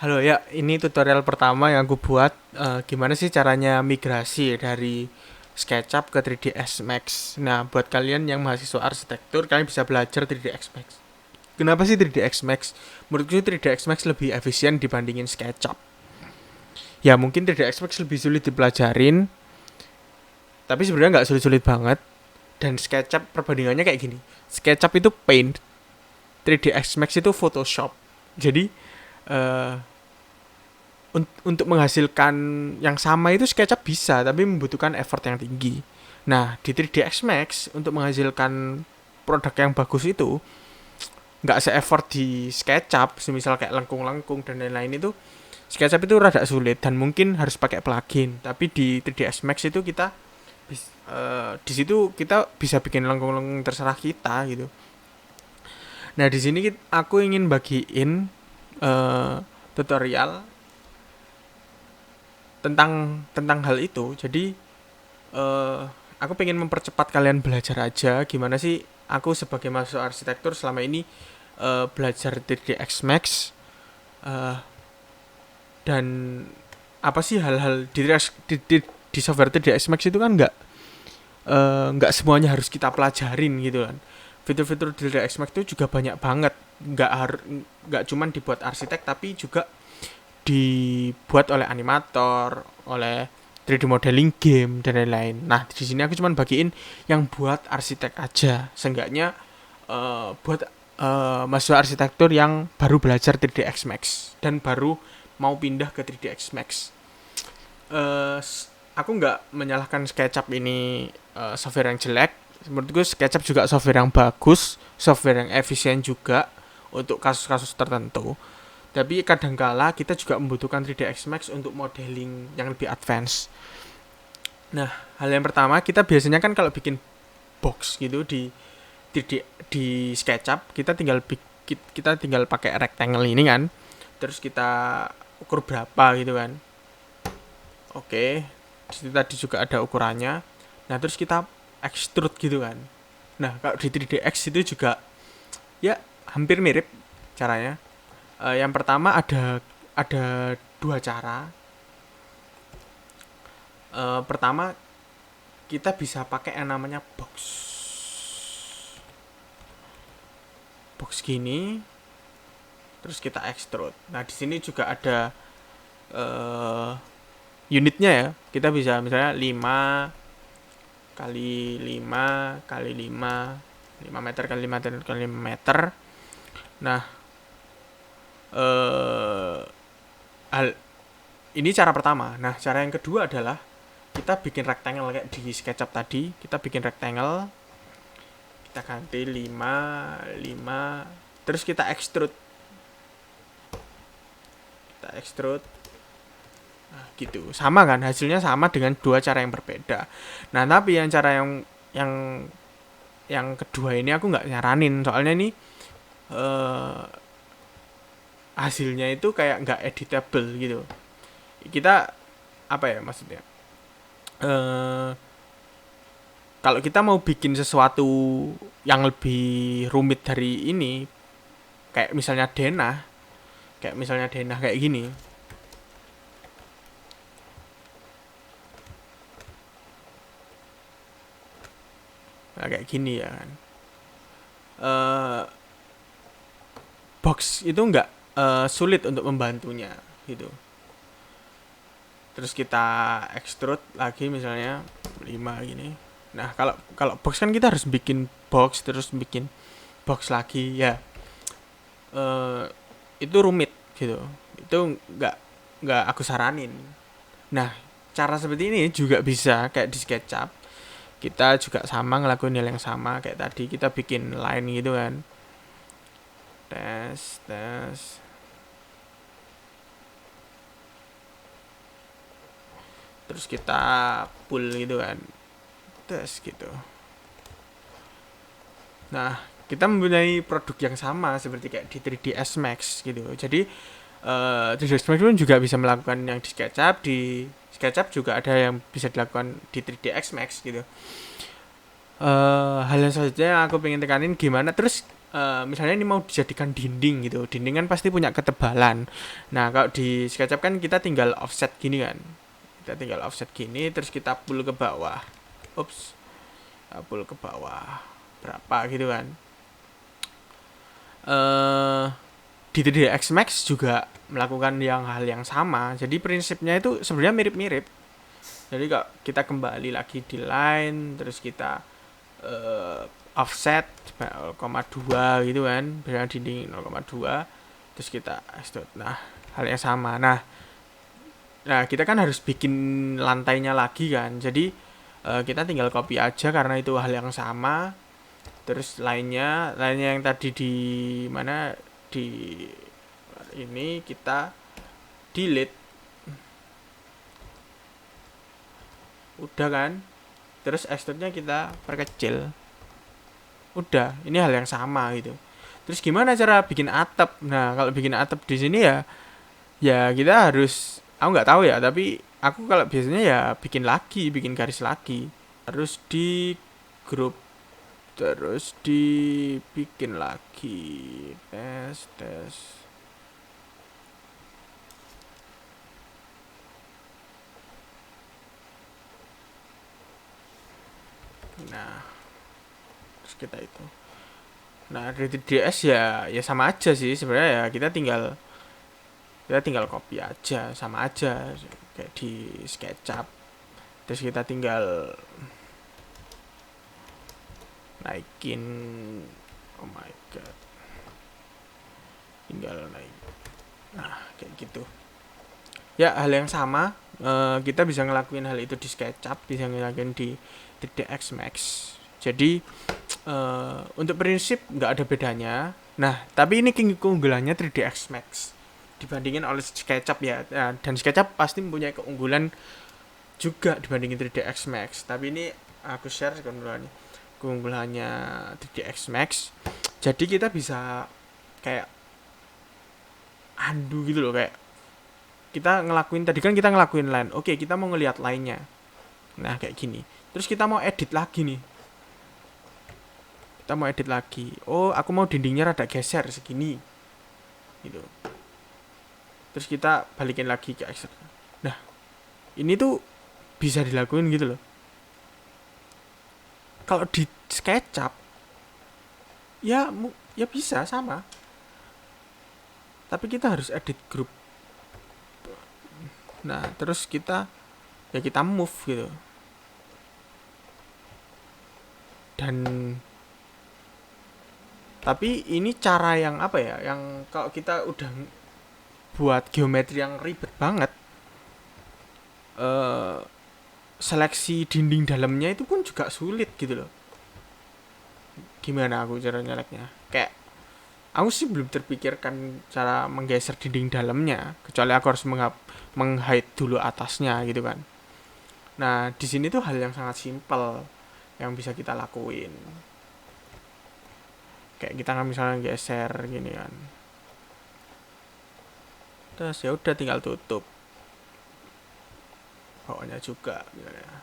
Halo ya, ini tutorial pertama yang aku buat. Gimana sih caranya migrasi dari SketchUp ke 3ds Max. Nah, buat kalian yang mahasiswa arsitektur, kalian bisa belajar 3ds Max. Kenapa sih 3ds Max? Menurutku 3ds Max lebih efisien dibandingin SketchUp. Ya mungkin 3ds Max lebih sulit dipelajarin, tapi sebenarnya nggak sulit-sulit banget. Dan SketchUp perbandingannya kayak gini. SketchUp itu Paint, 3ds Max itu Photoshop. Jadi eh, untuk menghasilkan yang sama itu SketchUp bisa, tapi membutuhkan effort yang tinggi. Nah, di 3ds Max untuk menghasilkan produk yang bagus itu nggak se-effort di SketchUp, semisal kayak lengkung-lengkung dan lain-lain itu. SketchUp itu rada sulit dan mungkin harus pakai plugin. Tapi di 3ds Max itu kita di situ kita bisa bikin lengkung-lengkung terserah kita gitu. Nah, di sini aku ingin bagiin tutorial tentang tentang hal itu. Jadi eh aku pengen mempercepat kalian belajar aja gimana sih aku sebagai mahasiswa arsitektur selama ini belajar 3ds Max, eh, dan apa sih hal-hal di software 3ds Max itu kan nggak semuanya harus kita pelajarin gitu kan. Fitur-fitur 3ds Max itu juga banyak banget, nggak cuman dibuat arsitek tapi juga dibuat oleh animator, oleh 3D modeling game dan lain-lain. Nah, di sini aku cuma bagiin yang buat arsitek aja. Seenggaknya buat mahasiswa arsitektur yang baru belajar 3ds Max dan baru mau pindah ke 3ds Max. Uh, aku nggak menyalahkan SketchUp ini software yang jelek. Menurutku SketchUp juga software yang bagus, software yang efisien juga untuk kasus-kasus tertentu. Tapi kadangkala kita juga membutuhkan 3ds Max untuk modeling yang lebih advance. Nah, hal yang pertama kita biasanya kan kalau bikin box gitu di SketchUp kita tinggal pakai rectangle ini kan. Terus kita ukur berapa gitu kan. Oke, di situ tadi juga ada ukurannya. Nah, terus kita extrude gitu kan. Nah, kalau di 3DX itu juga ya hampir mirip caranya. Yang pertama ada dua cara. Pertama kita bisa pakai yang namanya box gini, terus kita extrude. Nah, di sini juga ada uh, unitnya ya. Kita bisa misalnya 5 kali 5 kali 5 5 meter kali 5 meter kali 5 meter. Nah, eh hal ini cara pertama. Nah, cara yang kedua adalah kita bikin rectangle kayak di SketchUp tadi. Kita bikin rectangle, kita ganti 5 terus kita extrude. Nah, gitu. Sama kan, hasilnya sama dengan dua cara yang berbeda. Nah, tapi yang cara yang yang kedua ini aku nggak nyaranin, soalnya ini eh, hasilnya itu kayak nggak editable gitu. Kita apa ya maksudnya? Eh, Kalau kita mau bikin sesuatu yang lebih rumit dari ini, kayak misalnya denah kayak gini. Nah, kayak gini ya kan. Eh, Box itu nggak sulit untuk membantunya gitu. Terus kita extrude lagi misalnya 5 gini. Nah, kalau kalau box kan kita harus bikin box terus bikin box lagi ya. eh itu rumit gitu. Itu nggak aku saranin. Nah, cara seperti ini juga bisa kayak di SketchUp. Kita juga sama ngelakuin hal yang sama kayak tadi kita bikin line gitu kan. Tes tes. Terus kita pull gitu kan. Tes gitu. Nah, kita mempunyai produk yang sama seperti kayak di 3ds Max gitu. Jadi 3ds Max pun juga bisa melakukan yang di SketchUp. Di SketchUp juga ada yang bisa dilakukan di 3ds Max gitu. Hal yang selanjutnya yang aku pengen tekanin gimana terus misalnya ini mau dijadikan dinding gitu, dinding kan pasti punya ketebalan. Nah kalau di SketchUp kan kita tinggal offset gini kan, kita tinggal offset gini, terus kita pull ke bawah, ups, pull ke bawah berapa gitu kan. eh di 3ds Max juga melakukan hal yang sama, jadi prinsipnya itu sebenarnya mirip-mirip. Jadi kalau kita kembali lagi di line, terus kita uh, offset 0,2 gitu kan, misalnya dinding 0,2, terus kita extrude. Nah hal yang sama. Nah kita kan harus bikin lantainya lagi kan, jadi kita tinggal copy aja karena itu hal yang sama. Terus lainnya yang tadi di mana, di ini kita delete, udah kan. Terus extrude-nya kita perkecil, udah, ini hal yang sama gitu. Terus gimana cara bikin atap? Nah kalau bikin atap di sini ya kita harus, aku nggak tahu ya, tapi aku kalau biasanya ya bikin garis lagi, terus di grup, terus dibikin lagi, tes tes. Nah terus kita itu, nah dari DS ya sama aja sih sebenarnya, ya kita tinggal copy aja, sama aja kayak di SketchUp. Terus kita tinggal naikin, oh my god, tinggal naik, nah kayak gitu ya. Hal yang sama, kita bisa ngelakuin hal itu di SketchUp, bisa ngelakuin di 3ds Max. Jadi untuk prinsip nggak ada bedanya. Nah tapi ini keunggulannya 3ds Max dibandingin oleh SketchUp ya. Nah, dan SketchUp pasti mempunyai keunggulan juga dibandingin 3ds Max, tapi ini aku share keunggulannya 3ds Max. Jadi kita bisa kayak undo gitu loh, kayak kita ngelakuin tadi kan, kita ngelakuin line, oke kita mau ngelihat line-nya, nah kayak gini. Terus kita mau edit lagi nih, kita mau edit lagi, oh aku mau dindingnya rada geser segini gitu. Terus kita balikin lagi ke extrude. Nah ini tuh bisa dilakuin gitu loh. Kalau di SketchUp ya bisa sama, tapi kita harus edit group. Nah terus kita move gitu. Dan tapi ini cara yang apa ya, yang kalau kita udah buat geometri yang ribet banget, eh seleksi dinding dalamnya itu pun juga sulit gitu loh. Gimana aku cara nyeleknya, kayak aku sih belum terpikirkan cara menggeser dinding dalamnya, kecuali aku harus menghide dulu atasnya gitu kan. Nah di sini tuh hal yang sangat simpel yang bisa kita lakuin, kayak kita kan misalnya geser gini kan, terus ya udah tinggal tutup bawahnya juga misalnya.